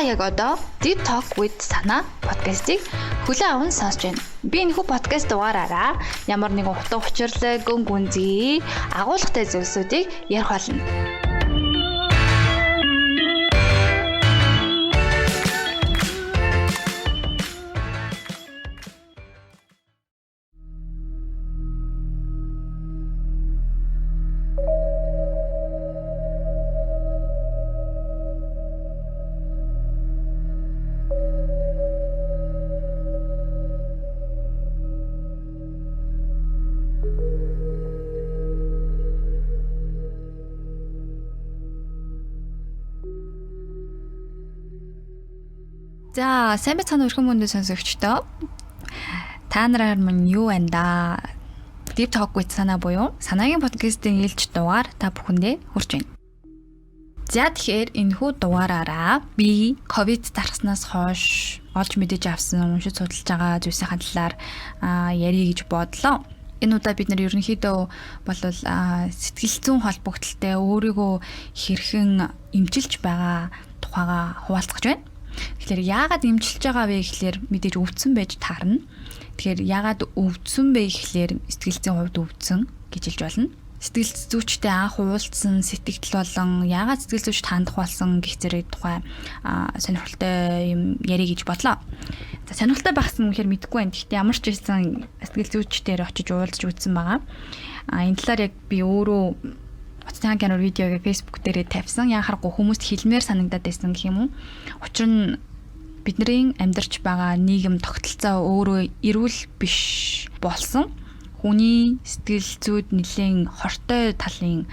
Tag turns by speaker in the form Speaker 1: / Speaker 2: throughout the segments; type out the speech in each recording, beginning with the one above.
Speaker 1: яг одоо Deep Talk with Sana подкастыг хүлээн аван сонсож байна. Би энэхүү подкаст дугаараараа ямар нэгэн утга учирлаг, гүн гүнзгий, агуулгатай зүйлсүүдийг ярих болно.
Speaker 2: За, сайн байцгаана өрхөн мөндөд сонсогчдоо. Та нараар минь юу байна да? Deep Talk with Sana буюу санаагийн подкастын ээлж дугаар та бүхэндээ хүрч байна. За тэгэхээр энэхүү дугаараараа би ковид дарснаас хойш олж мэдэж авсан уншиж судалж байгаа зүйлсийн талаар ярих гэж бодлоо. Энэ удаа бид нар ерөнхийдөө болвол сэтгэл зүйн холбогдлолтой өөрийгөө хэрхэн эмчилж байгаа тухайга хуваалцах гэж байна. Тэгэхээр яагаад эмчилж байгаа вэ гэхлээр мэдээж өвдсөн байж таарна. Тэгэхээр яагаад өвдсөн бэ гэхлээр сэтгэл зүйн хувьд өвдсөн гэж хэлж болно. Сэтгэл зүйчтэй анх уулзсан сэтгэл болон яагаад сэтгэл зүйчд хандах болсон гэх зэрэг тухай сонирхолтой юм ярих гэж бодлоо. За сонирхолтой багсан гэхээр мэдэхгүй байна. Гэхдээ ямар ч байсан сэтгэл зүйчдээр очиж уулзж үзсэн байгаа. Энэ талаар яг би өөрөө Батцаан кино видеог Facebook дээрээ тавьсан. Яа харахгүй хүмүүст хэлмээр санагдаад байсан гэх юм уу. Учир нь бидний амьдарч байгаа нийгэм тогтолцоо өөрөө эрүүл биш болсон. Хүний сэтгэл зүйд нэлээд хортой талын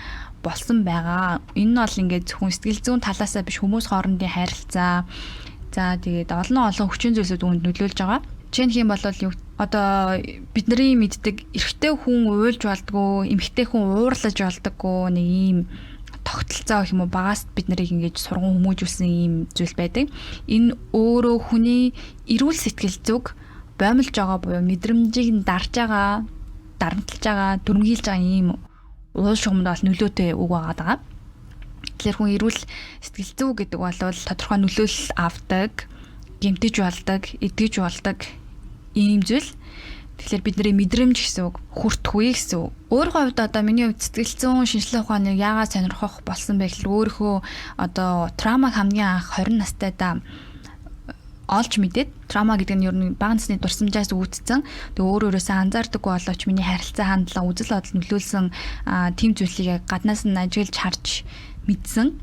Speaker 2: болсон байгаа. Энэ нь бол ингээд зөвхөн сэтгэл зүйн талаасаа биш хүмүүс хоорондын харилцаа. За тэгээд олон хүчин зүйлсүүд үүнд нөлөөлж байгаа. Жишээ нь бол одоо бидний мэддэг эрэгтэй хүн уйлж болдгоо, эмэгтэй хүн уурлаж болдгоо нэг ийм тогтолцоо гэх юм уу багаас бид нарыг ингэж сурган хүмүүжүүлсэн ийм зүйл байдаг. Энэ өөрөө хүний эрүүл сэтгэл зүг боомлж байгаа буюу мэдрэмжийг дарж байгаа, дарамтлаж байгаа, дүрмгийлж байгаа ийм уул шугамд бол нөлөөтэй үг байгаа. Тэгэхээр хүн эрүүл сэтгэл зүг гэдэг бол тодорхой нөлөөлөл авдаг, гэмтэж болдог, эдгэж болдог ийм зүйл. Тэгэхээр бидний мэдрэмж гэсэн үг, хүртхүй гэсэн үг. Өөрийнхөө хувьд одоо миний хувьд сэтгэл зүйн шинжилгээ ухааныг яагаад сонирхох болсон бэ гэхээр өөрийнхөө одоо травмаг хамгийн анх 20 настайдаа олж мэдээд травма гэдэг нь ер нь бага насны дурсамжаас үүдсэн. Тэгээ өөрөөсөө анзаардаггүй боловч миний харилцаа хандлага, үзэл бодол нөлөөлсөн тийм зүйлийг гаднаас нь ажиглаж харж мэдсэн.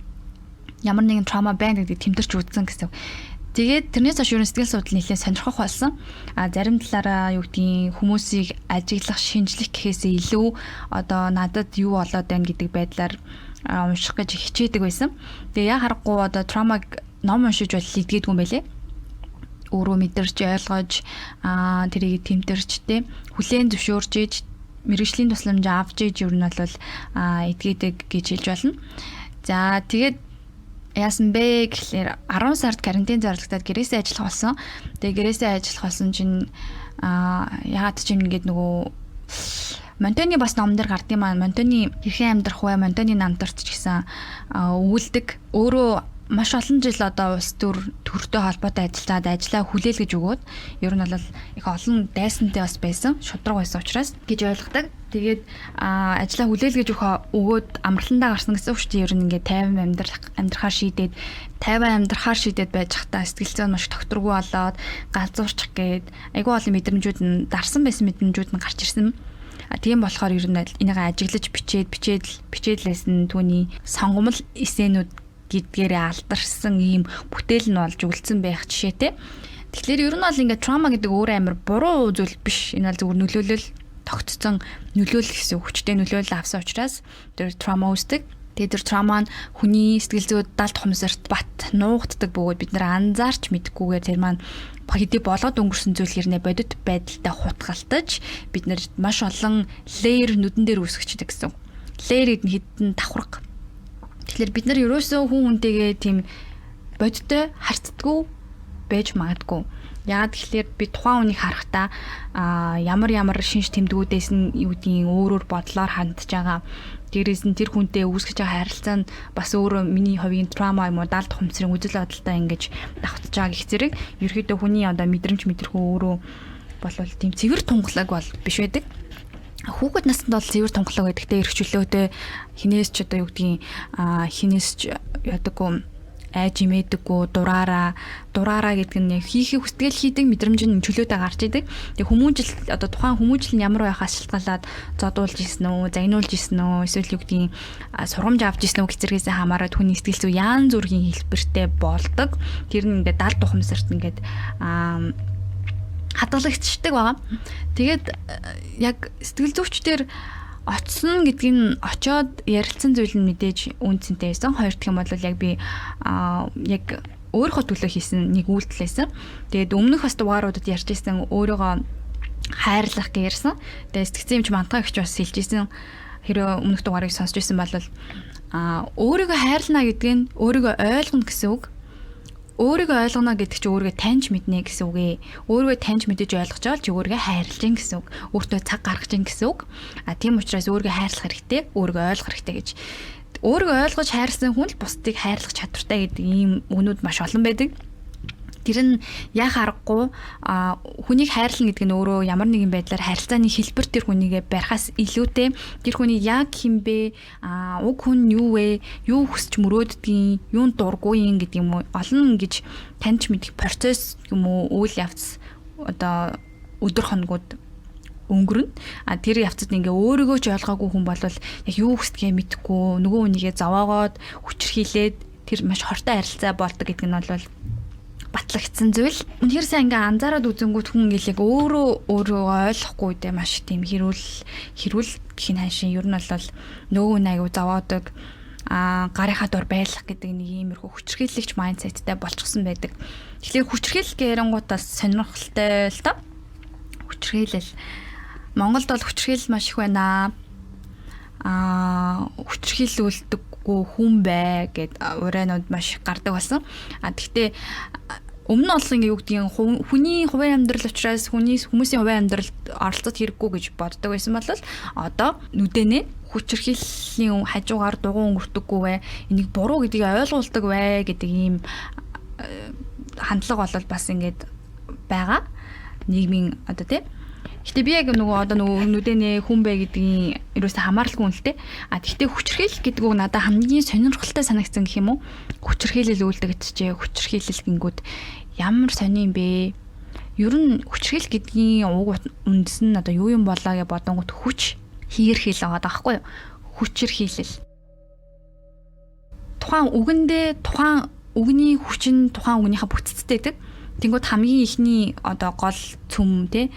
Speaker 2: Ямар нэгэн травма байна гэдэг тэмдэрч үзсэн гэсэн. Тэгээд тэрнээс хойш ерөн сэтгэл судлал нэлээд сонирхох болсон. Зарим талаараа юу гэдгийг хүмүүсийг ажиглах, шинжлэх гэхээсээ илүү одоо надад юу болоод байна гэдэг байдлаар унших гэж хичээдэг байсан. Тэгээ яа харахгүй одоо травмаг ном уншиж бол идгээдгүй юм байлээ. Өөрөө мэдэрч ойлгож тэрийг тэмдэрчтэй хүлээн зөвшөөрж иж мэргэжлийн тусламж авч иж ер нь бол идгээдэг гэж хэлж болно. За тэгээд яасан бэ гэхлээр 10 сард карантин зарлагдаад гэрээсээ ажиллах болсон. Тэгээ гэрээсээ ажиллах болсон чинь ягаад ч юм ингээд нөгөө Монтоны бас ном дээр гардыг маань Монтоны хэрхэн амьдрах вэ? Монтоны намтарч гэсэн өвөлдөг өөрөө маш олон жил одоо улс төртэй холбоотой ажиллаа хүлээлгэж өгөөд ер нь бол их олон дайсантай бас байсан, шудраг байсан учраас гэж ойлгодог. Тэгээд ажиллаа хүлээлгэж өгөөд амралтандаа гарсан гэсэн үг шүү дээ. Ер нь ингээд 50 амьдрахаар шийдээд байж хата сэтгэл зүйн маш тогтворгүй болоод галзуурчих гээд айгүй олон мэдрэмжүүд нь дарсан байсан мэдрэмжүүд нь гарч ирсэн. Тийм болохоор ер нь энийг ажиглаж бичээдлээс нь түүний сонгомл эсэнүүд гэдгээрээ алдарсан ийм бүтээл нь болж үлдсэн байх жишээтэй. Тэгэхээр ер нь бол ингээд траума гэдэг өөрөө амар буруу зүйл биш. Энэ бол зөвхөн нөлөөлөл тогтцсон нөлөөлөл гэсэн хүчтэй нөлөөлөл авсан учраас тэр траума үүсдэг. Тэгээд тэр траума нь хүний сэтгэл зүйд далд хумсарт бат нуугддаг бөгөөд бид нар анзаарч мэдхгүйгээр тэр маань хэдий болгоод өнгөрсөн зүйл хэрнээ бодит байдалтай хутгалтаж бид нар маш олон леер нүдэн дээр үүсгэждэг гэсэн. Леер гэдэг нь хідэн давхарга. Тэгэхээр бид нар ерөөсөө хүн хүнтэйгээ тийм бодиттой харьцдаггүй байж магадгүй. Яагаад тэгэхээр би тухайн үнийг харахтаа ямар шинж тэмдгүүдээс нь юу гэдгийг өөрөөр бодлоор хандж байгаа. Дээрээс нь тэр хүнтэй үүсгэж байгаа харилцаа нь бас өөрөө миний хувийн трама юм уу даалт хумцрын үзэл бодолтой ингэж давтж байгаа гэх зэрэг ерөөдөө хүний одоо мэдрэмж мэдрэхүү өөрөө болвол тийм цэвэр тунгалаг бол биш байдаг. Хүүхэд наснд бол цэвэр тунгалаг байдаг те эрхчлөөтэй хинээс ч одоо юу гэдгийг хинээс ч ядаггүй айж имээдэггүй дураараа гэдэг нь хийхийг хүсгээл хийдэг мэдрэмж нь чөлөөтэй гарч идэг. Тэгээ хүмүүжил одоо тухайн хүмүүжил нь ямар байхаас шалтгаалаад зодуулж исэн үү, загнуулж исэн үү, эсвэл юу гэдгийг сургамж авч исэн үү гэх зэрэгээс хамаарат хүний сэтгэл зүй яан зүргийн хэлбэртэй болдог. Тэр нь ингээд далд ухамсарт ингээд хадгалагдчихдаг байгаа. Тэгээд яг сэтгэл зүйчдэр очсон гэдгийг нь очоод ярилцсан зүйл нь мэдээж үнцэнтэй байсан. Хоёр дахь юм бол яг би яг өөрийнхөө төлөө хийсэн нэг үйлдэл байсан. Тэгээд өмнөх бас дугааруудад ярьж ирсэн өөрийгөө хайрлах гэж ярьсан. Тэгээд сэтгцэн юмч мантаа гэж бас хэлж ирсэн. Хэрэв өмнөх дугаарыг сонсч ирсэн бол өөрийгөө хайрлана гэдэг нь өөрийгөө ойлгоно гэсэн үг. Өөрийгөө ойлгоно гэдэг чинь өөрийгөө таньж мэднэ гэсэн үг ээ. Өөрийгөө таньж мэдэж ойлгож байгаа чи өөрийгөө хайрлаж гин гэсэн үг. Өөртөө цаг гаргаж гин гэсэн үг. Тийм учраас өөрийгөө хайрлах хэрэгтэй, өөрийгөө ойлгох хэрэгтэй гэж. Өөрийгөө ойлгож хайрласан хүн л бусдыг хайрлах чадвартай гэдэг ийм өгнүүд маш олон байдаг. Тэр нь яах аргагүй хүнийг хайрлна гэдэг нь өөрөө ямар нэгэн байдлаар харилцааны хэлбэр тэр хүнийгээ барихаас илүүтэй тэр хүний яг хинбэ уг хүн юу вэ юу хүсч мөрөөддгийг юунд дургүй юм гэдэг юм уу олон ингэж таньж мэдэх процесс юм уу үйл явц одоо өдөр хоногуд өнгөрнө. Тэр явцад ингээ өөрийгөө ч ойлгоогүй хүн бол яг юу хүсдгээ мэдэхгүй нөгөө хүнийгээ зовоогоод хүчрхийлээд тэр маш хортой харилцаа болдог гэдэг нь бол батлагдсан зүйл. Үнэхээр сайн ингээ анзаараад үзэнгүүт хүн ингээл яг өөрөө ойлгохгүй дээ маш тийм хэрүүл гэх ханшин ер нь бол нөгөө хүн аягүй зовоодог гарынхаа дор байлах гэдэг нэг иймэрхүү хүчрхийлэгч майндсеттэй болчихсон байдаг. Тэгэхээр хүчрхийлэл гэрэнгуутаас сонирхолтой л та. Хүчрхийлэл Монголд бол хүчрхийлэл маш их байна. Хүчрхийлүүлдэггүй хүн бай гэд урианууд маш гардаг болсон. Гэхдээ өмнө нь олон ингээ юу гэдгийг хүний хувийн амьдрал учраас хүмүүсийн хувийн амьдралд оролцоод хэрэггүй гэж боддог байсан бол одоо нүдэнэ хүчрхийллийн хажуугаар дугуун өнгөртөггүй бай энийг буруу гэдгийг ойлгуулдаг бай гэдэг ийм хандлага бол бас ингээд байгаа нийгмийн одоо тийм. Гэтэ би яг нөгөө нүдэнэ хүн бай гэдгийн ерөөсө хамааралгүй үнэлтэй. Тэгтээ хүчрхийлэл гэдэг үг надад хамгийн сонирхолтой санагдсан гэх юм уу? Хүчрхийлэл үлдэгдчихэ. Хүчрхийлэл гингүүд ямар сони юм бэ? Ер нь хүчрхийлэл гэдгийн уг үндэс нь одоо юу юм болоо гэж бодонгот хүч хийрхийл байгаа даахгүй юу? Хүчрхийлэл. Тухайн үгэндээ тухайн үгний хүч нь тухайн үгнийхээ бүтцтэй байдаг. Тэнгүүд хамгийн ихний одоо гол цөм те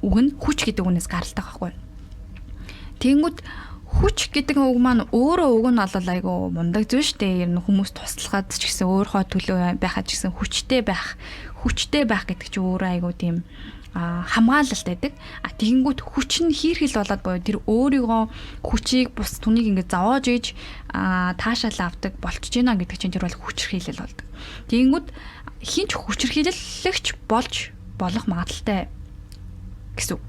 Speaker 2: үг нь хүч гэдэг үгнээс гаралтай байхгүй. Тэнгүүд хүч гэдэг үг маань өөрөө үг нь бол айгу мундаг зүйл шүү дээ. Ер нь хүмүүс туслахад ч гэсэн өөрийнхөө төлөө байхад ч гэсэн хүчтэй байх гэдэг чинь өөрөө айгу тийм хамгаалалт байдаг. Тэгэнгүүт хүч нь хийрхэл болоод боё тэр өөрийгөө хүчийг бус түнийг ингээд зовоож иж таашаал авдаг болчихж байна гэдэг чинь тэр бол хүчрхийлэл болдог. Тэгэнгүүт хинч хүчрхийлэлэгч болох магадaltaй гэсэн.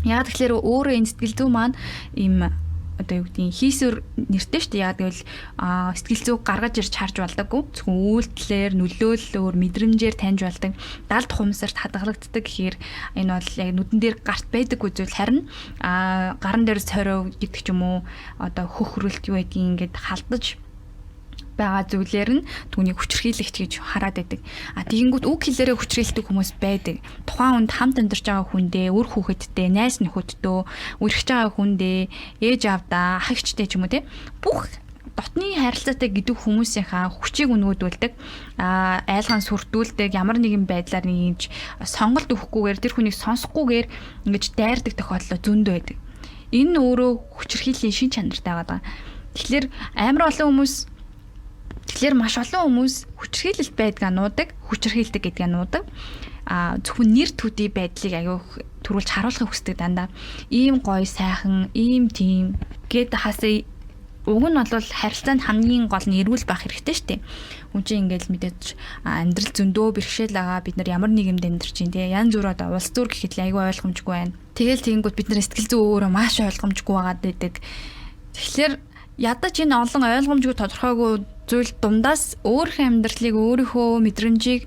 Speaker 2: Яг тэгэхээр өөрөө энэ сэтгэл зүй маань им одоо юу гэдгийг хийсвэр нэртэй шүү дээ. Яг гэвэл сэтгэл зүйг гаргаж ирж харж болдоггүй. Зөвхөн үйлдэлээр, нөлөөллөөр, мэдрэмжээр таньж болдог. Далд хумсарт хадгалагддаг гэхээр энэ бол яг нүдэн дээр гарт байдаг үзвэл харин гаран дээр цорив гэдэг ч юм уу одоо хөхрөлт юу гэдгийг ингээд халдаж байгаа зүйлээр нь түүнийг хүчрхийлэгч гэж хараад байдаг. Тэгэнгүүт үг хэлээрээ хүчрхийлдэг хүмүүс байдаг. Тухайн хүнд хамт амьдарч байгаа хүндээ, үр хүүхэдтэй, найз нөхөдтэй, үргэж байгаа хүндээ, ээж аавдаа, ахигчтэй ч юм уу те. Бүх дотны харилцаатай гэдэг хүмүүсийнхаа хүчийг өнгөдүүлдэг. Айлгаан сүрдүүлдэг, ямар нэгэн байдлаар нэг сонголт өгөхгүйгээр тэр хүнийг сонсохгүйгээр ингэж дайрдаг тохиолдол зөндөө байдаг. Энэ өөрөө хүчрхийллийн шин чанартай байгаа. Тэгэхээр маш олон хүмүүс хүчрхийлэлт байдгаа нуудаг, хүчрхийлдэг гэдгээ нуудаг. Зөвхөн нэр төдий байдлыг аяг төрүүлж харуулахыг хүсдэг дандаа. Ийм гоё сайхан, ийм тийм гэд хасаа уг нь бол харилцаанд хамгийн гол нь эрүүл байх хэрэгтэй шүү дээ. Хүн чинь ингээд мэдээж амьдрал зөндөө бэрхшээл байгаа. Бид нар ямар нийгэмд амьдарч байна те. Янз бүр одоо улс төр гэхэд л айгүй ойлгомжгүй байна. Тэгэл тэгэнгүүт бид нар сэтгэл зүй өөрөө маш ойлгомжгүй байгаад байдаг. Тэгэхээр ядаж энэ олон ойлгомжгүй тодорхойгүй зүйл дундаас өөрийнхөө амьдралыг өөрийнхөө мэдрэмжийг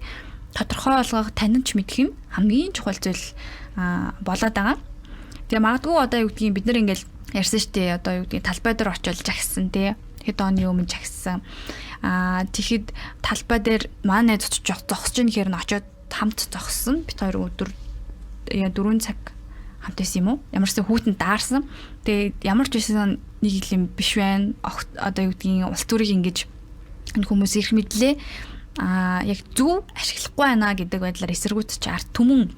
Speaker 2: тодорхой болгох таньж мэдэх юм хамгийн чухал зүйл болоод байгаа. Тэгээ магадгүй одоо юу гэдгийг бид нар ингээл ярьсан шүү дээ. Одоо юу гэдгийг талбай дээр очиод жагссан тий. Хэд оны өмнө жагссан. Тэгэхэд талбай дээр манай найз зогсож ийн гэхээр нь очиод хамт зогссон. Бид хоёр өдөр 4 цаг хамт байсан юм уу? Ямарсан хүүтэнд даарсан. Тэгээ ямар ч байсан нэг юм биш байна. Одоо юу гэдгийг улс төрийг ингэж энэ хүмүүс ирэх мэдлээ. Яг зөв ашиглахгүй байна гэдэг байдлаар эсэргүүцэж арт түмэн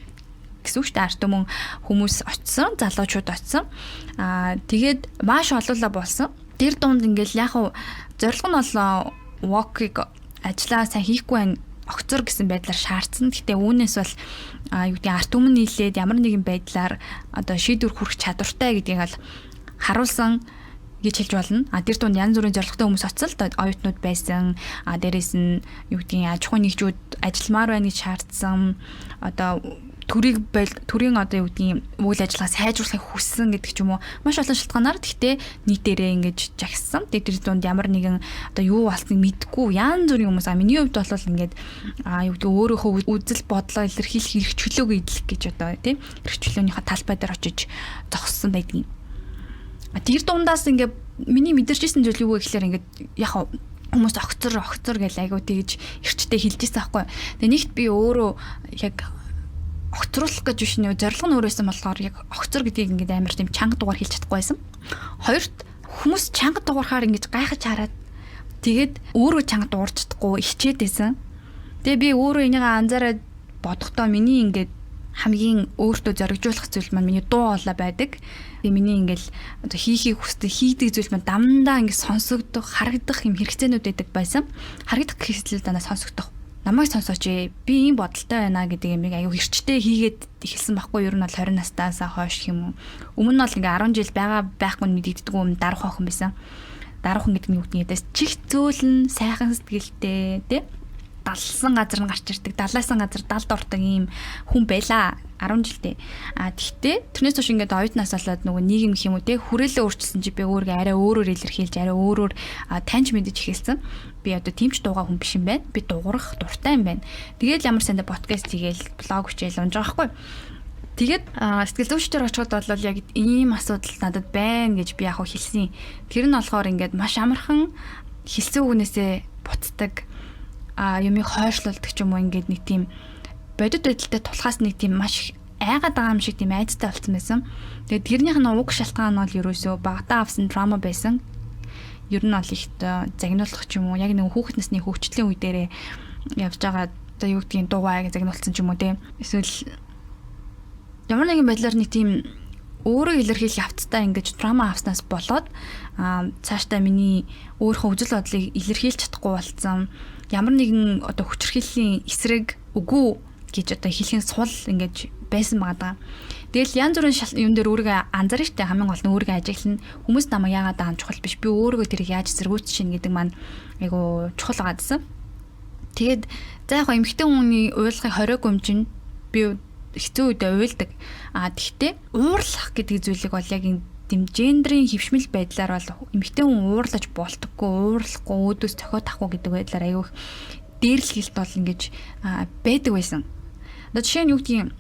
Speaker 2: гэсэн үг шүү дээ. Арт түмэн хүмүүс очсон, залуучууд очсон. Тэгээд маш олоолаа болсон. Тэр дунд ингээл яг хуу зорилго нь бол walk-ыг ажиллаа сайн хийхгүй байна. Огцор гэсэн байдлаар шаардсан. Гэтэ үүнээс бол юу гэдэг арт түмэн нийлээд ямар нэгэн байдлаар одоо шийдвэр хүрэх чадвартай гэдгийг бол харуулсан гэж хэлж болно. Тэр дунд янз бүрийн зорилготой хүмүүс очсон л оюутнууд байсан. Дээрээс нь юу гэдгийг аж ахуйн нэгжүүд ажилламаар байна гэж шаардсан. Одоо төрийн одоо юу гэдгийг үйл ажиллагаа сайжруулахыг хүссэн гэдэг ч юм уу. Маш олон шалтгаанаар гэхдээ нийтээрээ ингэж жагссан. Тэр дунд ямар нэгэн одоо юу болсныг мэдэхгүй янз бүрийн хүмүүс. Миний хувьд бол ингээд юу гэдэг өөрийнхөө үзэл бодлоо илэрхийлэх эрх чөлөөг идэх гэж одоо тийм эрх чөлөөнийхөө талбай дээр очиж зогссон байдгийг. Тэр дундаас ингээд миний мэдэрчсэн зүйл юу вэ гэхээр ингээд яг хүмүүс огцор гэж айгуу тэгж эрчтэй хэлжсэн байхгүй. Тэгээ нэгт би өөрөө яг огцруулах гэж биш нөө зорилго нь өөрөөсөн болохоор яг огцор гэдгийг ингээд амар тийм чанга дугаар хэлж чадахгүй байсан. Хоёрт хүмүүс чанга дуурахаар ингээд гайхаж хараад тэгээд өөрөө чанга дуурч чадахгүй ичээд байсан. Тэгээ би өөрөө энийг анзаараад бодохдоо миний ингээд хамгийн өөртөө зоригжуулах зүйл маань миний дуу хоолой байдаг. Тэгээ миний ингээл одоо хийхийг хүсдэг хийдэг зүйл маань дандаа ингээд сонсогдох, харагдах юм хэрэгцээнүүд байдаг байсан. Харагдах гэхэл дандаа сонсогдох. Намайг сонсооч би ийм бодолтой байна гэдэг юм аягүй хэрчтэй хийгээд эхэлсэн байхгүй юу? Ер нь бол 20 настаас хойш юм уу. Өмнө нь бол ингээ 10 жил байхгүй мэдэгддэг юм дарах охин байсан. Дарах хүн гэдэг нь юу гэдээс чих зөөлн сайхан сэтгэлтэй тий далсан газар нь гарч ирдэг, далаасан газар далд ордог ийм хүн байлаа 10 жилдээ. Тэгтээ тэрнээс хойш ингээд оюутнаас болоод нөгөө нийгэм гэх юм уу те хүрээлээ өөрчилсөн чи би өөрийгөө арай өөрөөр илэрхийлж арай өөрөөр таньж мэдэж эхэлсэн. Би одоо тимч дуугаа хүн биш юм байна. Би дуурах дуртай юм байна. Тэгээд ямар сандаа подкаст хийгээл блог хичээл унж байгаа байхгүй. Тэгээд сэтгэл зүйчдэр очиход бол яг ийм асуудал надад байна гэж би яг хэлсэн. Тэр нь болохоор ингээд маш амархан хэлсэн үгнээсээ буцдаг юмыг хойшлуулдаг ч юм уу ингээд нэг тийм бодит байдалтай тулхаас нэг тийм маш айгаад байгаа юм шиг тийм айцтай болсон байсан. Тэгээд тэрнийх нь уг шалтгаан нь бол ерөөсөө багтаа авсан драма байсан. Ер нь бол их загнуулах ч юм уу яг нэг хүүхэд насны хөгжлийн үе дээрээ явж байгаа одоо юу гэдгийг дугуйг загнуулсан ч юм уу тийм эсвэл ямар нэгэн байдлаар нэг тийм өөрөө илэрхийлэх явцтай ингэж драма авснаас болоод цаашдаа миний өөрийнхөө үзэл бодлыг илэрхийлж чадахгүй болсон. Ямар нэгэн одоо хүчирхийллийн эсрэг үгүй гэж одоо хэлхийн сул ингэж байсан байгаа. Тэгэл янз бүрийн юм дээр өөрийгөө анзаарч штэ хамгийн гол нь өөрийгөө ажиглана. Хүмүүс намайг яагаад аам чухал биш. Би өөрийгөө тэрийг яаж эсэргүүцэх шин гэдэг маань айгу чухал байгаадсан. Тэгээд за яг эмэгтэй хүний уйлахыг хориогүй юм чинь би хэцүү үедээ уйлдаг. Тэгтээ уурлах гэдэг зүйлийг бол яг тийм гендрийн хөвшмөл байдлаар бол эмэгтэй хүн уурлаж болтоггүй, уурлахгүй, өөдөөс цохиод авахгүй гэдэг байдлаар аягүй дээрлэхэлт бол ингэж байдаг байсан. Одоо жишээ нь юу гэдгийг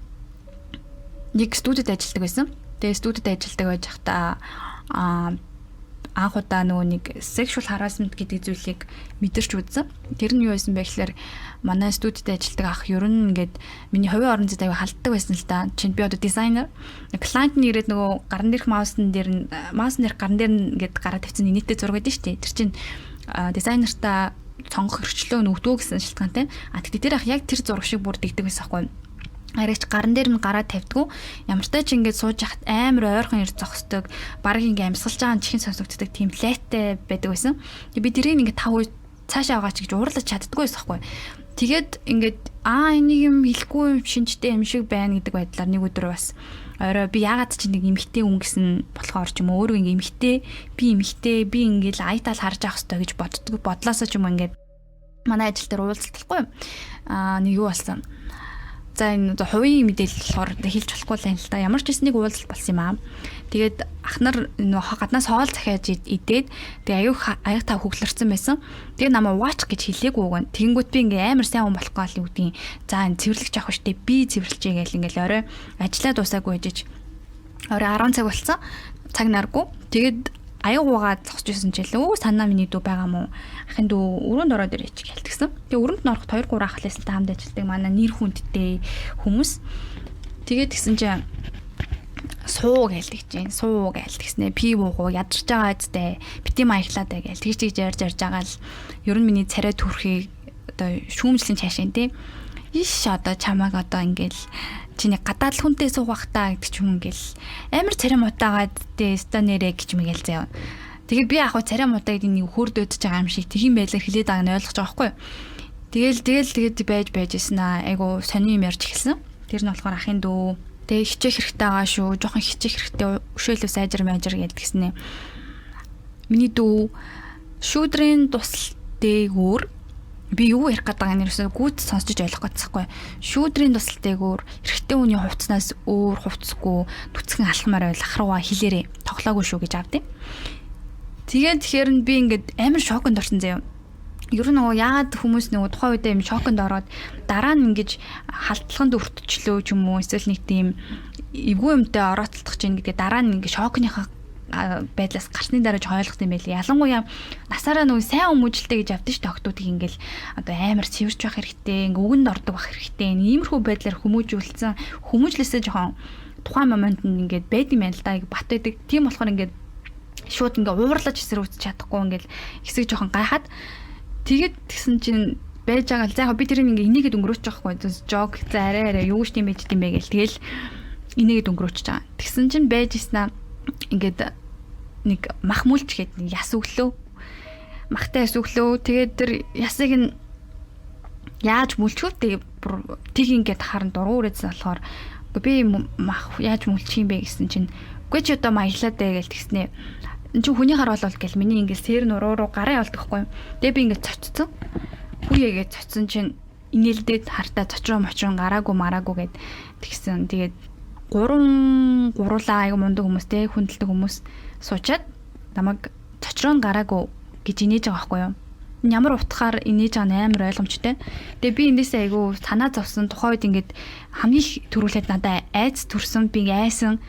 Speaker 2: нэг студид ажилладаг байсан. Тэгээ студид ажилладаг байж хата анх удаа нөгөө нэг sexual harassment гэдэг зүйлийг мэдэрч үзсэн. Тэр нь юу байсан бэ гэхээр манай студид ажилладаг ах ер нь ингээд миний хувийн орон зайд аяга халтдаг байсан л да. Чинь би одоо дизайнер. Клиент нь ирээд нөгөө гарн дээрх маусн дээр гарн дээр ингээд гараа тавьсан нийтээ зураг байдаг шүү дээ. Тэр чинь дизайнертаа цонгох хөрчлөө нөгдөө гэсэн шалтгаантай. Тэгтээ тэр ах яг тэр зураг шиг бүр дэгдэг байсан байхгүй. Арайч гарн дээр нь гараа тавьдгүй ямартай ч ингээд сууж яхад амар ойрхон ирж зогсдог баг ингээд амьсгалж байгаа чихэн сонсогддог тийм лайттай байдаг байсан. Би тэрийг ингээд тав цаашаа аваач гэж уурлаж чаддгүй байсан байхгүй. Тэгээд ингээд энийг юм хэлэхгүй шинжтэй юм шиг байна гэдэг байдлаар нэг өдөр бас орой би ягаад ч нэг эмэгтэй хүн гэсэн болохоор ч юм уу өөрөө ингээ эмэгтэй би ингээл аятал харж авах хэрэгтэй гэж бодлоосоо ч юм ингээд манай ажил дээр уулзалтахгүй нэг юу болсон. За энэ хувийн мэдээлэл болохоор хэлж болохгүй л юм л да. Ямар ч нэг уулзалт болсон юм аа. Тэгээд ах нар нөгөө гаднаас хоол захиаж идээд тэгээд аяг тав хөглөрсөн байсан. Тэгээд намайг watch гэж хэлээгүй гэн. Тэгэнгүүт би ингээ амар сайн хүн болох гал юу гэдгийг. За энэ цэвэрлэгч авах штеп би цэвэрлэжээ гэл ингээл орой ажиллаа дуусаагүй ээжэж. Орой 10 цаг болсон. Цаг наргүй. Тэгээд аяг уугаад зогсож исэн ч лөө санаа миний дүү байгаа мó ахын дүү өрөөнд ороод ирээч гэлтгсэн. Тэгээ өрөөнд н ороход 2 3 ах лээсэлтэй хамт ажилладаг манай нэр хүндтэй хүмүүс. Тэгээд гисэн чинь суу гэлдэг чинь суу гэлтгснэ пив уугаа ядарч байгаа зүтэй бити маяглаад бай гэл тэгж ярьж байгаа л ер нь миний царай төрхийг одоо шүүмжлэн цаашаа тий иш одоо чамааг одоо ингээл чиний гадаад л хүнтэй суугах та гэдэг ч юм ингээл амар царай мутаагаад тий станерэ гэж мэгэл заяа. Тэгээд би яг хөө царай мутаа гэдэг нэг хөрдөөдөж байгаа юм шиг тийм байлаар хэлээд байгааг нь ойлгож байгаа байхгүй. Тэгээд байж исэн айгу сони юм ярьж эхэлсэн. Тэр нь болохоор ахын дүү тэгээ хичээх хэрэгтэй байгаа шүү. Жохон хичээх хэрэгтэй өшөөлөв сайжир гэдгснэ. Миний дүү шүүдрийн тусал дээгүүр би юу ярих гэдэг нь ерөөсөө гүйд сонсож ойлгох гэцэхгүй. Шүүдрийн тусал дээгүүр эрэгтэй хүний хувцснаас өөр хувцсгүй түцхэн алхмаар байл ахрууга хилээрээ тоглоогүй шүү гэж авдیں۔ Тэгэхээр нь би ингээд амар шоконд орсон заяа. Ер нь нөгөө яагаад хүмүүс нөгөө тухайн үедээ юм шоконд ороод дараа нь ингэж халтлаганд өртчлөө ч юм уу эсвэл нэг тийм эвгүй юмтай ороотолдох чинь гэдэг дараа нь ингэ шокныхаа байдлаас гарсны дараа ч ойлгох юм байли. Ялангуяа насаараа нөгөө сайн хүмүүжлтэй гэж авдсан ш тогтуудыг ингээл одоо амар цэвэрч байх хэрэгтэй, ингээ үгэнд ордог байх хэрэгтэй. Иймэрхүү байдлаар хүмүүжлээсээ жоохон тухайн моментод ингээд байд юм байна л да. Бат байдаг. Тийм болохоор ингээд шууд ингээ уурлаж эсрүүцэж чадахгүй ингээл хэсэг жоохон гайхаад тэгээд тэгсэн чинь байж байгаа л за би тэрийг ингээ инээгээд өнгөрөөч байгаа байхгүй жог за арай юу гэж тийм байж дим бэ гэл тэгэл инээгээд өнгөрөөч байгаа. Тэгсэн чинь байж ийснаа ингээд нэг мах мүлч гээд яс өглөө махтай яс өглөө тэгээд тэр ясыг нь яаж мүлчвэ тэг ингээд харан дургур эзэн болохоор би мах яаж мүлчих юм бэ гэсэн чинь үгүй ч одоо маяглаад бай гэл тэгснэ. Энд чинь хүний хар болол гэл миний ингээд сэр нуруу руу гараа явуулдаг байхгүй. Тэгээ би ингээд цоцсон. Хүүегээд цоцсон чинь инээлдээд хартаа цочроо мочрон гараагүй мараагүй гэд тэгсэн. Тэгээд гуруулаа аяг мундаг хүмүүс те хүндэлдэг хүмүүс суучаад намайг цочроо гараагүй гэж инээж байгаа байхгүй юу. Ямар утгаар инээж байгаа нь амар ойлгомжтой. Тэгээ би эндээсээ айгу санаа зовсон. Тухайн үед ингээд хамгийн их төрүүлээд надад айц төрсөн би айсан.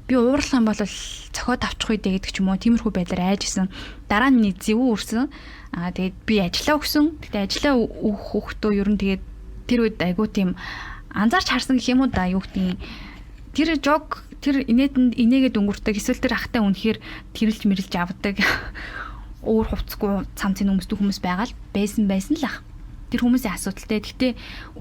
Speaker 2: Би уурлах юм бол цохиод авчих үедээ гэдэг ч юм уу тиймэрхүү байдлаар айжсэн. Дараа нь миний зэвүү өрсөн. Тэгээд би ажиллаа өгсөн. Тэгтээ ажиллаа өгөх хөөхтөө ер нь тэгээд тэр үед айгу тийм анзаарч харсан гэх юм уу да юу гэдгийг тэр жог тэр инээгээд өнгөрдөг эсвэл тэр ахтай үнэхээр тэрэлж мэрэлж авдаг өөр хувцсгүй цамцын хүмүүс байгаа л байсан л ах. Тэр хүмүүсийн асуудалтай. Гэхдээ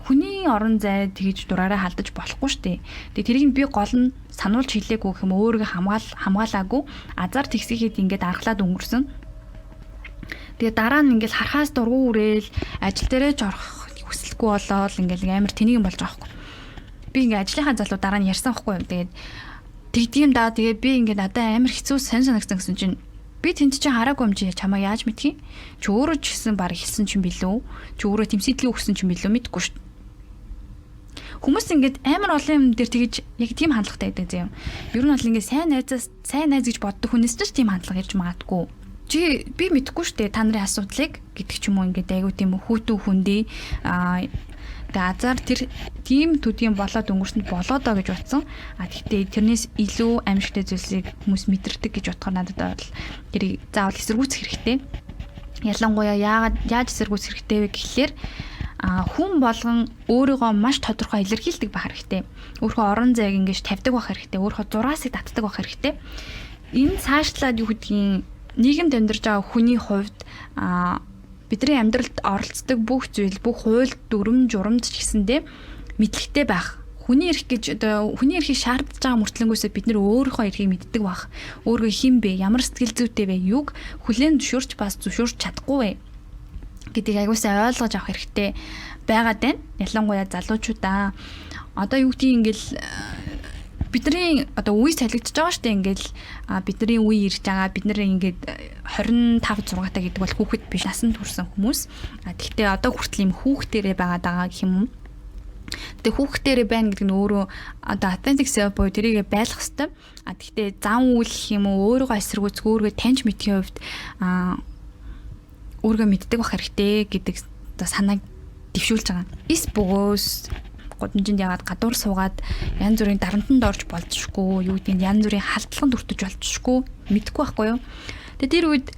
Speaker 2: хүний орон зай тэгж дураараа халдаж болохгүй шүү дээ. Тэгээ тэрийг би гол нь сануулж хэлээгүй гэх юм өөрийгөө хамгаалаагүй азар тэгсэхэд ингээд аргалаад өнгөрсөн. Тэгээ дараа нь ингээд харахаас дургу үрээл ажил дээрээ ч орох хүсэлгүй болоод ингээд амар тэнийг юм болж байгаа хгүй. Би ингээд ажлынхаа залуу дараа нь ярьсан хгүй. Тэгээд тэгдэм да. Тэгээ би ингээд надад амар хэцүү санагдсан гэсэн чинь би тэнд чинь хараагүй юм чи чамаа яаж мэдхий? Чи өөрөө ч гэсэн баг хэлсэн чинь билүү? Чи өөрөө тэмцээдлээ өгсөн чинь билүү? Мэдгүй шүү. Хүмүүс ингээд амар олон юм дээр тэгэж яг тийм хандлагатай байдаг зэв. Ер нь бол ингээд сайн найз гэж боддог хүнээс ч тийм хандлага ирж магадгүй. Чи би мэдгүй шүү дээ та нарын асуудлыг гэдэг ч юм уу ингээд айгуу тийм хүүтэн хүндий тэгээ азар тэр тийм төдийн болоод өнгөрсөнд болоо доо гэж утсан. Гэхдээ тэрнээс илүү аимшигтай зүйлсийг хүмүүс мэдэрдэг гэж бодохоор надад бол тэрийг заавал эсэргүүцэх хэрэгтэй. Ялангуяа яаж эсэргүүцэх хэрэгтэй вэ гэхлээр хүн болгон өөрийгөө маш тодорхой илэрхийлдэг байх хэрэгтэй. Өөрийнхөө орон зайг ингэж тавьдаг байх хэрэгтэй. Өөрийнхөө зураасыг татдаг байх хэрэгтэй. Энэ цаашлаад юу гэдгийг нийгэмд амьдарч байгаа хүний хувьд бидний амьдралд оролцдог бүх зүйл, бүх хууль, дүрм, журамд ч гэсэндээ мэдлэгтэй байх. Хүний эрх гэж одоо хүний эрхийг шаардж байгаа мөртлөнгөөсөө бид нэр өөрийнхөө эрхийг мэддэг байх. Өөргөө хэн бэ? Ямар сэтгэл зүйтэй вэ? Юг хүлээн зөвшөөрч бас зөвшөөрч чадахгүй вэ? Гэдгийг аягуулсаа ойлгож авах хэрэгтэй байгаад байна. Ялангуяа залуучуудаа одоо юу гэдгийг ингээл бидний одоо үе солигдож байгаа шүү дээ. Ингээл бидний үе ирж байгаа. Бид нэр ингээд 25 6 та гэдэг бол хүүхэд биш, насанд хүрсэн хүмүүс. Тэгвэл одоо хүртэл юм хүүхдэрээ байгаа гэх юм уу? Тэгээ хүүхдэрээ байна гэдэг нь өөрөө одоо authentic self буюу тэрийг байлгах хэрэгтэй. Тэгвэл зан үйл гэх юм уу, өөрийгөө эсэргүүцэх, өөрийгөө таньж мэдхийн хувьд өөрийгөө мэддэг байх хэрэгтэй гэдэг одоо санааг дэвшүүлж байгаа. Эс бөгөөс гудамжинд ягаад гадуур суугаад янз бүрийн дарамтанд орж болзошгүй, юу гэдэг нь янз бүрийн халдлаганд өртөж болзошгүй мэдэхгүй байхгүй юу. Тэгээ тэр үед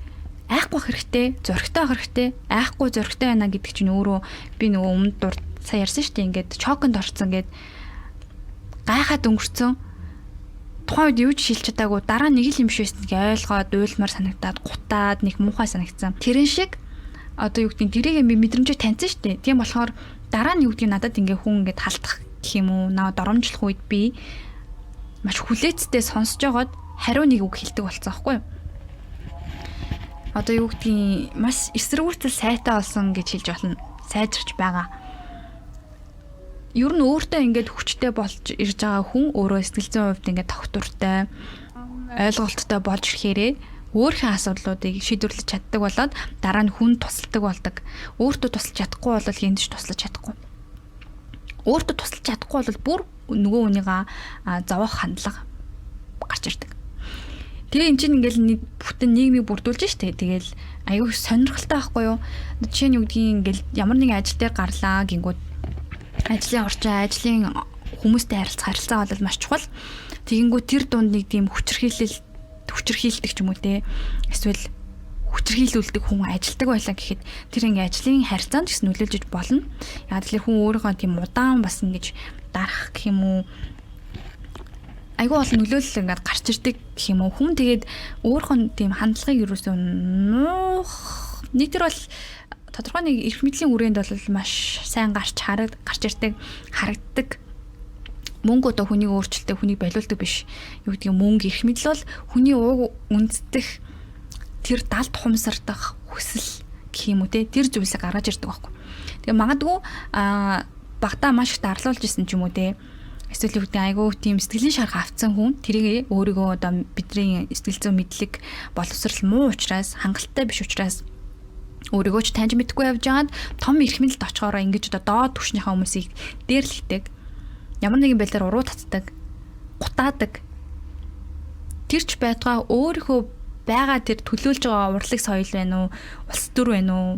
Speaker 2: айхгүй байх хэрэгтэй, зөрөгтэй байх хэрэгтэй. Айхгүй зөрөгтэй байна гэдэг чинь өөрөө би нөгөө өмнөд дурд сая ярьсан шүү дээ. Ингээд чоконд орцсон гээд гайхаад өнгөрцөн. Тухайн үед юу ч шилж чадаагүй дараа нэг л юм шиг байсан гэж ойлгоод уйлмар санагдаад гутаад нэг муухай санагдсан. Тэрэн шиг одоо юу гэдэг нь тэрийг би мэдрэмжээ таньсан шүү дээ. Тийм болохоор дараа нь юу гэдэг нь надад ингээ хүн ингээд халтах гэх юм уу, наа доромжлох үед би маш хүлээцтэй сонсож байгаад хариу нэг үг хэлдэг болсон аахгүй юу? Одоо юу гэдгийг маш эсэргүүцэл сайтай болсон гэж хэлж болно. Сайжирч байгаа. Ер нь өөртөө ингээд хүчтэй болж ирж байгаа хүн өөрөө сэтгэл зүйн хувьд ингээд тогтвортой, ойлголттой болж ирэхээрээ өөрийнхөө асуудлуудыг шийдвэрлэж чаддаг болоод дараа нь хүн тусалдаг болдог. Өөртөө тусалж чадахгүй бол энд ч туслаж чадахгүй. Өөртөө тусалж чадахгүй бол бүр нөгөө хүнийгаа зовоох хандлага гарч ирдэг. Тэгээ эн чинь ингээл нэг бүтэн нийгмийг бүрдүүлж штэ. Тэгэл аюу сонирхолтой байхгүй юу? Жишээ нь юу гэдгийг ингээл ямар нэгэн ажил дээр гарлаа гингүүд ажлын орчин, ажлын хүмүүстэй харилцаа бол маш чухал. Тэгэнгүүт тэр дунд нэг тийм хүчирхийлдэг ч юм уу те. Эсвэл хүчирхийлүүлдэг хүн ажилдаг байлаа гэхэд тэр ингээ ажлын харилцаанд ч гэсэн нөлөөлж болно. Яг тэгэхээр хүн өөрийнхөө тийм удаан бас ингэж дарах гэх юм уу, айгүй бол нөлөөлөл ингээд гарч ирдэг гэх юм уу. Хүн тэгээд өөрийнхөө тийм хандлагыг юусоо нэг төр бол тодорхой нэг эрх мэдлийн үрээнд бол маш сайн гарч ирдэг, харагддаг. Мөнгө одоо хүнийг өөрчилдөг, хүнийг болиулдаг биш. Юу гэдэг юм, мөнгө эрх мэдэл бол хүний ууг үндэстэх тэр далд тухамсардах хүсэл гэх юм уу те, тэр зүйлсийг гаргаж ирдэг байхгүй. Тэгээ магадгүй багтаа маш их дарлуулж исэн ч юм уу те. Эсвэл юу гэдэг айгүй тийм сэтгэлийн шарх авцсан хүн тэрийг өөрийгөө одоо бидний сэтгэл зүйн мэдлэг боловсрал муу учраас, хангалттай биш учраас өөрийгөө ч таньж мэдгүй явж байгаад том эрх мэдэлд очихоор ингэж одоо доод түвшнийхээ хүмүүсийг дээрлэгдэг. Ямар нэгэн байдлаар уруу татдаг, гутаадаг. Тэр ч байтугай өөрийнхөө байгаа тэр төлөөлж байгаа урлаг соёл байна уу, улс төр байна уу?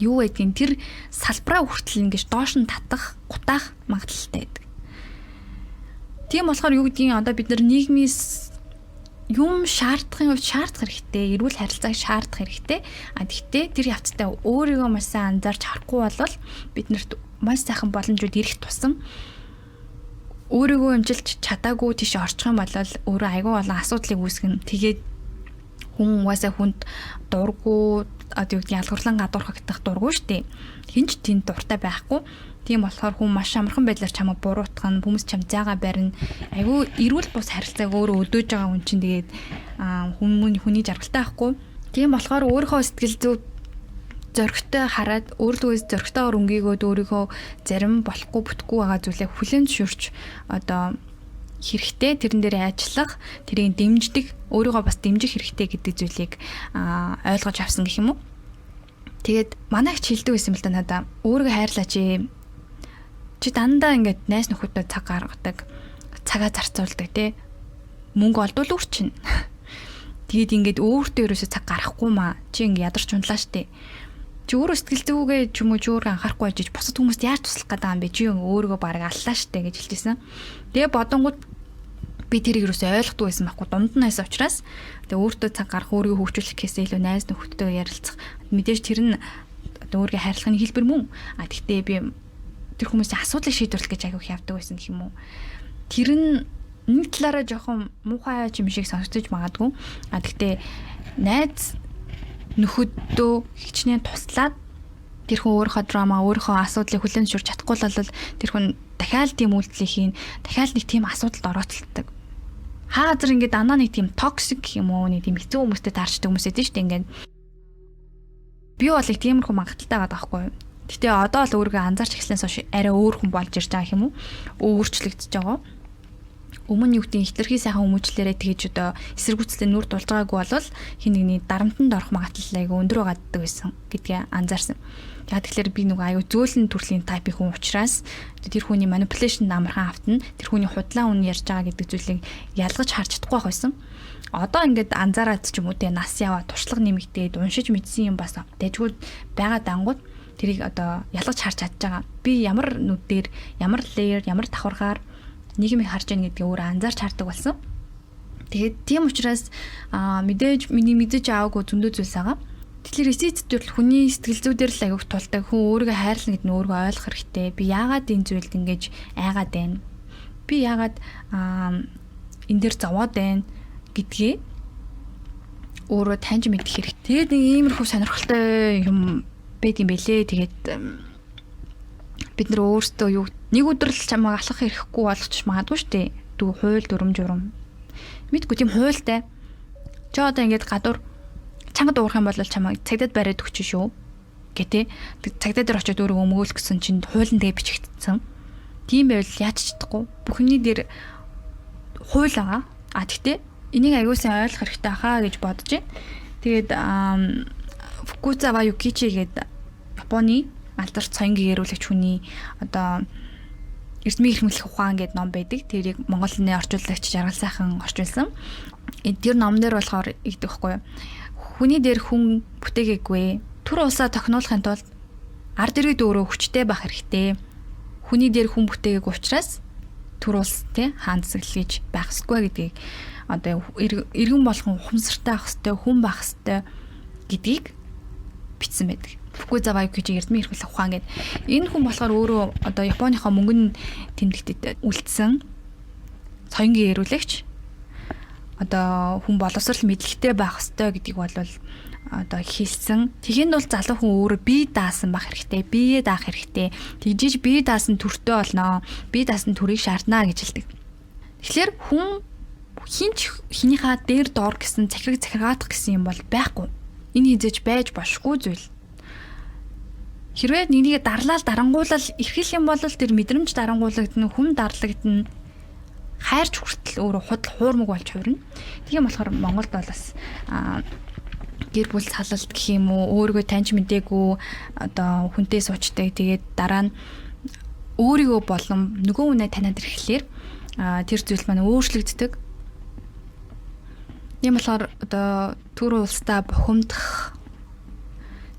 Speaker 2: Юу гэдгийг тэр салбараа хүртэл ингэж доош нь татах, гутаах магадлалтай байдаг. Тийм болохоор юу гэдгийг одоо бид нар нийгмээс юм шаардахын хувьд шаардах хэрэгтэй, эрүүл харилцааг шаардах хэрэгтэй. Гэхдээ тэр явцтай өөрийгөө маш сайн анзаарч харахгүй бол биднэрт маш сайхан боломжууд ирэх тусам өөрийгөө амжилт чадаагүй тийш орчих юм бол өөрөө айгүй олон асуудлыг үүсгэн. Тэгээд хүн угаасаа хүнд дургу одоо юу гэдгийг ялгарлан гадуурхагдах дургу штэ. Хинч тэнд дуртай байхгүй. Тийм болохоор хүн маш амархан байдлаар чамайг буруутгах нь, хүмүүс чам зайгаа барина. Айгүй эрүүл бус харилцааг өөрөө өдөөж байгаа хүн чинь тэгээд хүний жаргалтай байхгүй. Тийм болохоор өөрийнхөө сэтгэл зүй зөрөгтэй хараад өөрлөгөөс зөрөгтэйгээр өнгийгөөд өөрийгөө зарим болохгүй бүтггүй байгаа зүйлээ хүлээн зөвшөөрч одоо хэрэгтэй, тэрэн дээр ажиллах, тэрийг дэмждэг, өөрийгөө бас дэмжих хэрэгтэй гэдэг зүйлийг ойлгож авсан гэх юм уу. Тэгээд манай их хэлдэг байсан л да надаа. Өөрийгөө хайрлаач ээ. Чи дандаа ингээд найс нөхөдөө цаг гаргадаг, цагаа зарцуулдаг те. Мөнгө олдвол үрчин. Тэгээд ингээд өөртөө ерөөсөө цаг гаргахгүй маа. Чи ингээд ядарч унлаа штэ. Чи өөрөө сэтгэл зүйгээ ч юм уу чи өөрөө анхаарахгүй ажиж бусад хүмүүст яаж туслах гэдэг юм бэ? Чи өөрийгөө бараг аллаа штэ гэж хэлжсэн. Тэгээ бодонгууд би тэрийг ерөөсөө ойлгохгүй байсан байхгүй. Дунд нь байсан учраас тэгээ өөртөө цаг гаргах, өөрийгөө хөгжүүлэх гэхээсээ илүү найз нөхөдтэйгээ ярилцах. Мэдээж тэр нь одоо өөрийгөө хайрлахын хэлбэр мөн. Тэгтээ би тэр хүмүүсийн асуудлыг шийдвэрлэх гэж аягүй явдаг байсан гэх юм уу. Тэр нь нэг талаараа жоохон муухай юм шиг сонсогдож магадгүй. Тэгтээ найз нөхөдөө хичнээн туслаад тэр хүн өөрийнхөө драма, өөрийнхөө асуудлыг хүлээн зөвшөөрч чадахгүй бол тэр хүн дахиад тийм үйлдэлийг хийн, дахиад нэг тийм асуудалд орооцолдог. Хаазар ингээд дандаа нэг тийм токсик гэх юм уу, нэг тийм хэцүү хүмүүстэй таарчдаг хүмүүс эдэн штэ ингээд. Би бол их тиймэрхүү магадaltaй байгаа байхгүй юу. Гэтэ одоо л өөрийгөө анзаарч эхлэнээс хойш арай өөр хүн болж ирж байгаа юм уу? Өөрчлөгдөж байгаа. өмнө юу гэдэг хитрхи сайхан хүмүүжлээрээ тэгэж одоо эсэргүүцлээ нүр тулж байгаагүй бол хин нэгний дарамтанд орох магадлал айгүй өндөр байгаад байсан гэдгийг анзаарсан. Яг тэгэхээр би нөгөө аюу зөөлөн төрлийн тайпын хүн учраас тэр хүний manipulation амархан автна. Тэр хүний худлаа үн ярьж байгаа гэдэг зүйлийг ялгаж харж чадахгүй байх байсан. Одоо ингээд анзаараад ч юм уу те нас яваа туршлага нэмэгдээд уншиж мэдсэн юм бас дэжгүй байгаа дангууд тэрийг одоо ялгаж харж чадж байгаа. Би ямар нүдээр, ямар layer, ямар давхаргаар нийгмийг харж яах гэдгийг өөрөө анзаарч хардаг болсон. Тэгээд тийм учраас мэдээж миний мэдэж аваагүй зөндөө зүйлс байгаа. Тэгэхээр эцэд төрөл хүний сэтгэл зүйдэр л аяг тулдаг. Хүн өөрийгөө хайрлана гэдэг нь өөрийгөө ойлгох хэрэгтэй. Би яагаад энэ зүйлд ингэж айгаад байна? Би яагаад энэ дээр зовоод байна гэдгийг өөрөө таньж мэдэх хэрэгтэй. Тэгээд нэг иймэрхүү сонирхолтой юм байд юм бэлээ. Тэгээд бид нар өөрсдөө юу нэг өдөр л чамайг алхах хэрэггүй болгоч магадгүй шүү дээ. Дүү хууль дүрм журам. Мэдгүй тийм хуультай. Чи одоо ингэж гадуур чангад уурах юм бол чамайг цагдаад бариад өгч шүү гэтээ. Цагдаа дээр очиод өөрөө өмгөөлөх гэсэн чинь хуулийн дээр бичигдсэн. Тийм байвал яаж чадахгүй. Бүхний дээр хууль байгаа. Тэгтээ энийг аягуулсан ойлгох хэрэгтэй хаа гэж бодож байна. Тэгээд Фукузава Юкичи гэдэг Японы алдарч соёнгийн гэрүүлэгч хүний одоо эрдмийн эрхэмлэх ухаан гэдэг ном байдаг. Тэрийг Монгол хэлний орчуулагч Жаргал сайхан орчуулсан. Тэр ном дээр болохоор ингэдэг байхгүй юу? Хүний дээр хүн бүтээгээгүй. Түр улсаа тохиноолохын тулд ард иргэд өөрөө хүчтэй байх хэрэгтэй. Хүний дээр хүн бүтээгээгүй учраас түр улс те хаан засаглал гэж байх ёсгүй гэдгийг одоо иргэн болгон ухамсартай байх ёстой, хүн байх ёстой гэдгийг бичсэн байдаг. Фукузава Юкичи эрдмийн эрхэмлэх ухаан гэдэг. Энэ хүн болохоор өөрөө одоо Японыхоо мөнгөн тэмдэгтэд үлдсэн соёнгийн эрүүлэгч. Одоо хүн боловсрал мэдлэгтэй байх ёстой гэдгийг бол одоо хэлсэн. Тэгэхэд бол залуу хүн өөрөө бие даасан байх хэрэгтэй. Биеэ даах хэрэгтэй. Тэгжиж бие даасан төртөө болно. Бие даасан төрийг шаардна гэж хэлдэг. Тэгэхээр хүн хинч хинийхээ дээр доор гэсэн захиргаадах гэсэн юм бол байхгүй. Энэ хизээж байж бошгүй зүйл. Хэрвээ нэгнийг дарлал дарангуулал эрхэл юм бол тэр мэдрэмж дарангуулагдана, хүн дарлагдана. Хайрч хүртэл өөрөө худал хуурмаг болж хувирна. Тийм болохоор Монголд бол бас гэр бүл салалт гэх юм уу өөрийгөө таньж мэдээгүй одоо хүнтэй суучдаг. Тэгээд дараа нь өөрийгөө болон нөгөө хүнээ таниад ирэхлээр тэр зүйл маань өөрчлөгддөг. Тийм болохоор одоо түр улстай бухимдах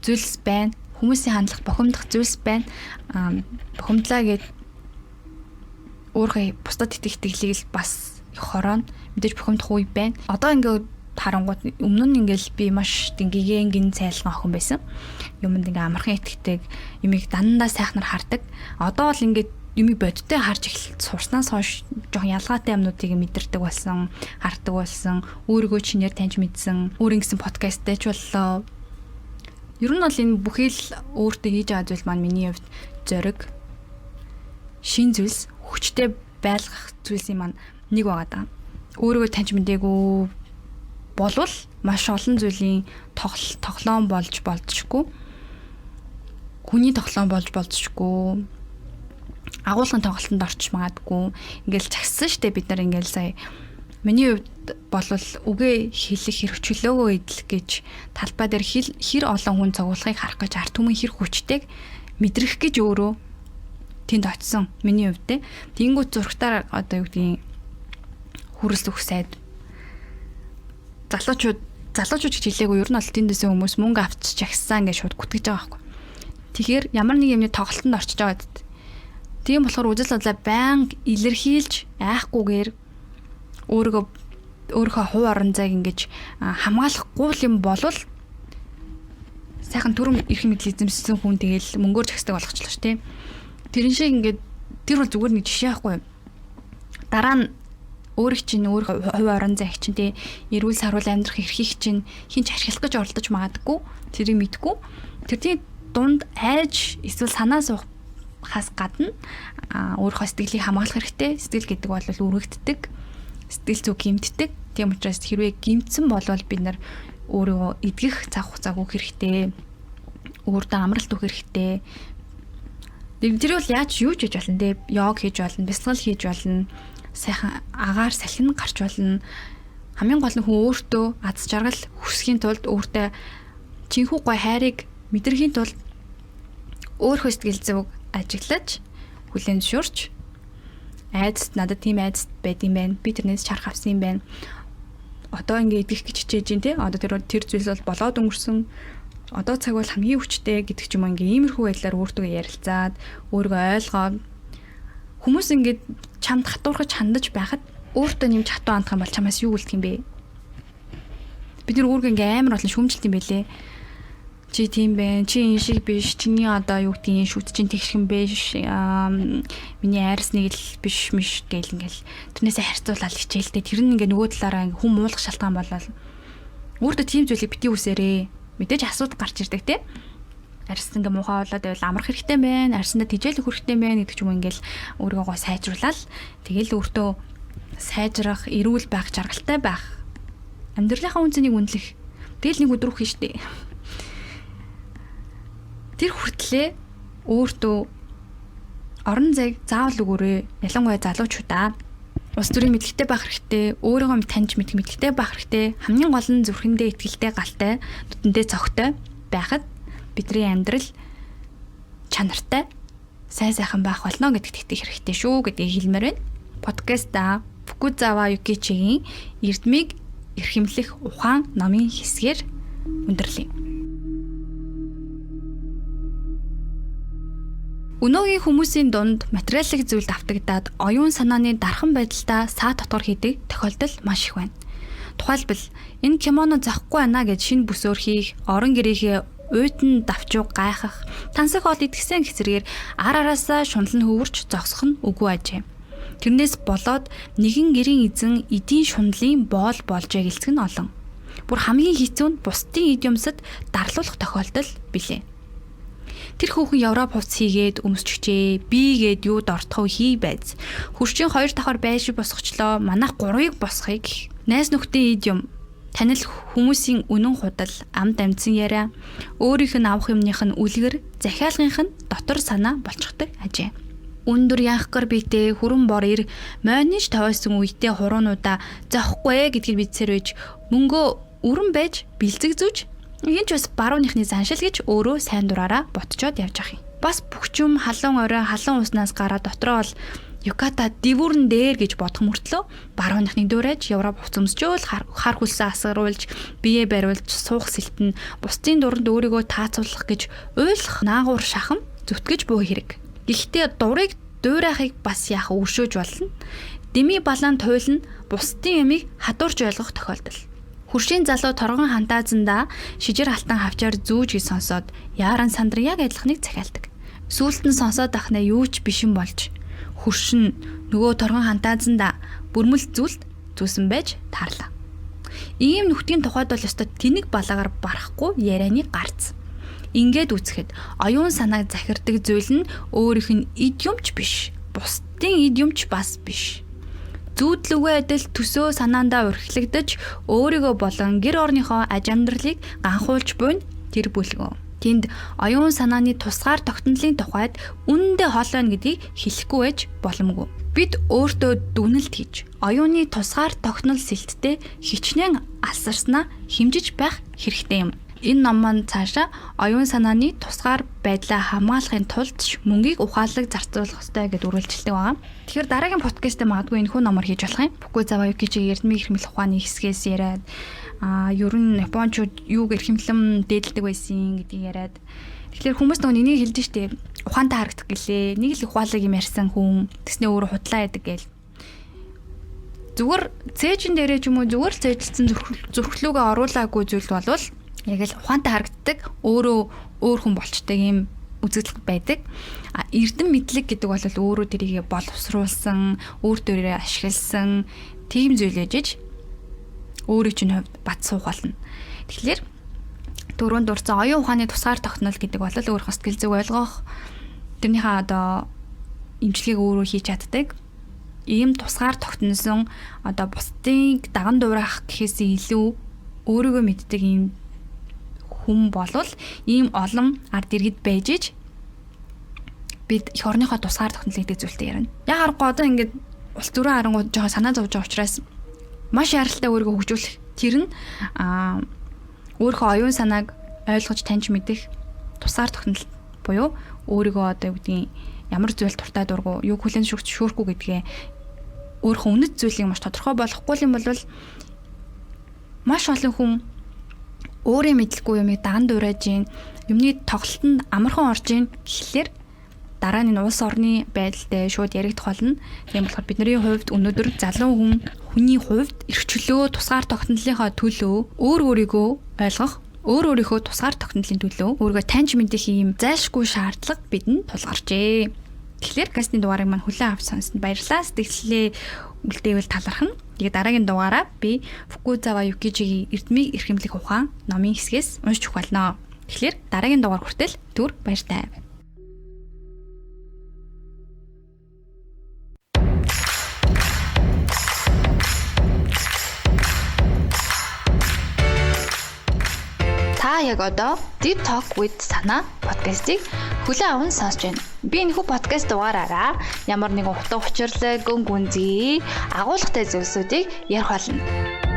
Speaker 2: зүйлс байна. Хүмүүсийн хандлах бухимдах зүйлс байна. Бухимдлаа гэд өөрөө бусдад итгэлийг бас хорооно. Мэдээж бухимдах үе байна. Одоо ингээд харангууд өмнө нь ингээл би маш гингийн цайлган охин байсан. Юмд ингээ амархан итгэдэг, юмыг дандаа сайхнаар хардаг. Одоо бол ингээд юмыг бодтой харж эхэлж сурснаас хойш жоохон ялгаатай юмнуудыг мэдэрдэг болсон, хардаг болсон, өөрийгөө чинээр таньж мэдсэн, өөр ингэсэн подкасттай ч боллоо. Ер нь бол энэ бүхий л өөртөө хийж байгаа зүйл маань миний хувьд зориг, шин зүйлс, хүчтэй байлгах зүйлсийн маань нэг байгаа даа. Өөрийгөө таньж мэдээгүй болвол маш олон зүйлийн тоглоом болж болцшгүй. Хүний тоглоом болж болцшгүй. Агуулгын тоглолтод орчих магадгүй. Ингээл чагссан штэ бид нар ингээл сая миний хувьд болвол үгээ хэлэх хэрэгчлөөгөө идэх гэж талбай дээр хэр олон хүн цугуулгыг харах гэж арт түмэн хэр хүчтэйг мэдрэх гэж өөрөө тэнд очисон миний хувьд те. Тэнгүүд зургатаар одоо юу гэдгийг хүрэлц өгсэд залуучууд гэж хэлээгүй ер нь бол тэндээс хүмүүс мөнгө авч чагссан гэж шууд гүтгэж байгаа байхгүй. Тэгэхээр ямар нэг юмны тоглолтод орчиж байгаа гэдэг. Тийм болохоор үжил бодлоо байнга илэрхийлж айхгүйгээр өөрийнхөө хувь орон зайг ингэж хамгаалахгүй юм болвол сайхан төрөм эрх мэдэл эзэмшсэн хүн тэгэл мөнгөөр чагсдаг болгочлоо ш тийм. Тэрэн шиг ингээд тэр бол зүгээр нэг жишээ байхгүй. Дараа нь өөрийг чинь өөр хувь орон зай чинь тий эрүүл саруул амьдрах эрхийг чинь хинч ашиглах гэж оролдож магадгүй тэрийг мэдгүй. Тэр тий дунд айж эсвэл санаа суухаас гадна өөрийнхөө сэтгэлийг хамгаалах хэрэгтэй. Сэтгэл гэдэг бол үргэлжддэг. Сэтгэл зүй гэмтдэг. Тийм учраас хэрвээ гэмтсэн болвол бид нар өөрийгөө эдгэх цаг хугацааг өгөх хэрэгтэй. Өөртөө амралт өгөх хэрэгтэй. Тэр бол яаж юу ч хийж болно те. Йог хийж болно, бясалгал хийж болно. сайхан агаар салхин гарч болно. Хамгийн гол нь хүн өөртөө аз жаргал хүсхийн тулд өөртөө чинхүү гой хайрыг мэдрэхийн тулд өөрөө сэтгэл зүг ажиглаж хүлээн зөвшөөрч айдас надад тийм айдас байд юм байна. Би тэрнээс чарах авсан юм байна. Одоо ингээд идэх гэж хичээж ин тий. Одоо тэр зүйлс бол болоод өнгөрсөн. Одоо цаг бол хамгийн хүчтэй гэдэг ч юм ингээ иймэрхүү байдлаар өөртөө ярилцаад өөрийгөө ойлгоод хүмүүс ингээд чамд хатуурхаж хандаж байхад өөртөө нэмж хатуу хандах юм бол чамаас юу үлдэх юм бэ? Бид нар өөргөө ингээ амар олон шүүмжилт юм байлээ. Чи тийм бэ? Чи энэ шиг биш. Чиний одоо юу гэдгийг шүт чин тэгшхэн биш. Миний айрсныг л биш миш гээл ингээл тэрнээсээ харьцуулаад хичээлтэй. Тэр нь ингээ нөгөө талаараа хүн муулах шалтгаан болол. Өөртөө тийм зүйлийг бити үсээрээ. Мэдээж асуудал гарч ирдэг тий. Арьс ингээ муухай болоод байвал амрах хэрэгтэй байна. Арьсандаа тижээлэх хэрэгтэй байна гэдэг ч юм ингээл өөрийгөө гоо сайжруулаад тэгэл өөртөө сайжрах, эрүүл байх, жаргалтай байх. Амьдралынхаа үнцнийг үнэлэх. Тэгэл нэг өдрөх юм штэ. Тэр хүртлээ өөртөө орон зайг заавал өгөөрэй. Ялангуяа залуучуудаа ус төрийн мэдлэгтэй байх хэрэгтэй, өөрийгөө таньж мэдэх мэдлэгтэй байх хэрэгтэй. Хамгийн гол нь зүрхэндээ итгэлтэй, галтай, нүдэндээ цогтой байхад бидний амьдрал чанартай, сайхан байх болно гэдэгт итгэх хэрэгтэй шүү гэдгийг хэлмээр байна. Подкаста Фукузава Юкичигийн Эрдмийг эрхэмлэх ухаан номын хэсгээр өндөрлөе. Өнөөгийн хүмүүсийн дунд материалын зүйлд автагдаад оюун санааны дархан байдалтай саа дотор хийдэг тохиолдол маш их байна. Тухайлбал энэ кимоно захгүй байна гэж шинэ бүсөөр хийх, орон гэрийнхээ уйдан давчуу гайхах, тансах ол идгсэн хэсэргээр араасаа шунлан хөвөрч зогсох нь үгүй ажээ. Тэрнээс болоод нэгэн гэрийн эзэн эдийн шунлын боол болжээ гэлцэх нь олон. Бүр хамгийн хэцүү нь бусдын эд юмсад дарлуулах тохиолдол билээ. Тэр хүүхэн Европ хувцс хийгээд өмсчихжээ. Бигээд юу дортхоо хий байз. Хөрчин 2 давхар байшиг босгочлоо. Манайх 3-ыг босхийг. Найс нөхдийн эд юм. Танил хүмүүсийн үнэн худал, амд амьдсан яриа, өөрийнх нь авах юмных нь үлгэр, захиалгынх нь дотор санаа болчихдог ажээ. Өндөр янхгар биетэй хүрэн бор ир мойнж тавьсан үедээ хуруунуудаа зоохгүй гэдгийг бидсээр байж мөнгөө өрн байж бэлзэг зүүж энэ ч бас барууныхны заншил гэж өөрөө сайн дураараа ботчоод явж ах юм. Бас бүхчүм халуун орой халуун уснаас гараад дотроо бол Юката дивүүрэн дээр гэж бодох мөртлөө барууныхны дуурайж Европ хувцсөмсчөөл хар хөлсөө асгаруулж бие бариулж суух сэлтэн бусдын дуранд өөрийгөө таацуулах гэж уйлах наагур шахам зүтгэж буй хэрэг. Гэхдээ дурыг дуурайхыг бас яах өршөөж болно. Дими балаан туйлна бусдын ямиг хадуурч ойлгох тохиолдол. Хөршийн залуу торгон хантаазандаа шижир алтан хавчаар зүүж гэж сонсоод яаран сандар яг адилхныг захиалдаг. Сүүлд нь сонсоод ахнаа юу ч бишэн болж хөршин нөгөө торгон хантаазандаа бүрмэл зүйлд зүүсэн байж таарлаа. Ийм нүхтийн тухайд бол ёстой тэнэг балаагаар барахгүй ярианы гарц. Ингээд үзэхэд оюун санааг захирдаг зүйл нь өөрийнх нь эд юмч биш. Бусдын эд юмч бас биш. Зүүдлүгөө адил төсөө санаандаа урхилагдаж өөрийгөө болон гэр орныхоо аж амьдралыг ганхуулж буйн тэр бүлгөө. Тэнд оюун санааны тусгаар тогтнолын тухайд үнэндээ хол байна гэдгийг хэлэхгүй байж боломгүй. Бид өөртөө дүнэлт хийж оюуны тусгаар тогтнол сэлттэй хичнээн алсарснаа хэмжиж байх хэрэгтэй юм. Энэ ном маань цаашаа оюун санааны тусгаар байдлаа хамгаалахын тулд мөнгийг ухаалаг зарцуулах ёстой гэдээ үргэлжилдэг байгаа. Тэгэхээр дараагийн подкастт магадгүй энэ хүн номоор хийж болох юм. Фукузава Юкичигийн Эрдмийг эрхэмлэх ухааны хэсгээс яриад ер нь Япончууд юуг эрхэмлэн дээдэлдэг байсан гэдгийг яриад. Тэгэхээр хүмүүс нөгөө энийг хэлж штэ ухаантай харагдах гэлээ. Нэг л ухаалаг юм ярьсан хүн тэснээ өөрөө худлаа яадаг гээл. Зүгээр цээжин дээрээ ч юм уу зүгээр л цээжилсэн зүрхлүүгээ оруулаагүй зүйл болвол яг л ухаантай харагддаг өөрөө өөр хүн болчтой юм үзэгдэл байдаг. Эрдэм мэдлэг гэдэг бол өөрөө тэрийг боловсруулсан, өөр төрөөр ашигласан тийм зүйл ээжж өөрийн чинь хувьд бат суух болно. Тэгэхээр дөрөнд дурсан оюун ухааны тусгаар тогтнол гэдэг бол өөрийнхөө сэтгэл зүг ойлгох, тэрнийхээ одоо имчилгээг өөрөө хийж чаддаг. Ийм тусгаар тогтносон одоо бусдыг даган дуурайх гэхээс илүү өөрийгөө мэддэг ийм хүн болвол ийм олон ард иргэд байж иж бид эх орныхоо тусгаар тогтнол гэдэг зүйлтэй ярина. Яг харахгүй одоо ингээд улс төрийн харангууд жоохон санаа зовж байгаа учраас маш яралтай өөрийгөө хөгжүүлэх тэр нь өөрийнхөө оюун санааг ойлгож таньж мэдэх тусгаар тогтнол буюу өөрийгөө одоо юу гэдгийг ямар зүйл дуртай дургу юу хүлэн шүүрхгүй гэдгээ өөрийнхөө үнэт зүйлийг маш тодорхой болгохгүй юм бол маш олон хүн өөрөө мэдлэхгүй юмыг даан дуурайж гин юмны тоглолтод амархан орж гин гэхлээр дараа нь улс орны байдалтай шууд яригдах болно. Тийм болохоор бидний хувьд өнөөдөр залуу хүний хувьд эрхчлөө тусгаар тогтнолынхаа төлөө өөрийгөө ойлгох, өөрийнхөө тусгаар тогтнолын төлөө өөрийгөө таньж мэдэх юм зайлшгүй шаардлага бидэнд тулгарчээ. Тэгэхээр кастинг дугаарыг маань хүлээн авч сонссонд баярлалаа. Сэтгэлээ үлдээвэл талархна. Тэгээ дараагийн дугаараа би Фукузава Юкижигийн Эрдмийн эрхэмлэх ухаан номын хэсгээс уншиж ухаалнаа. Тэгэхээр дараагийн дугаар хүртэл түр баяртай. Та яг одоо Deep Talk with Sana подкастыг хүлээн аван сонсож байна. Би энэхүү подкаст дугаараараа ямар нэгэн утга учирлаг, гүн гүнзгий, агуулгатай зүйлсүүдийг ярих болно.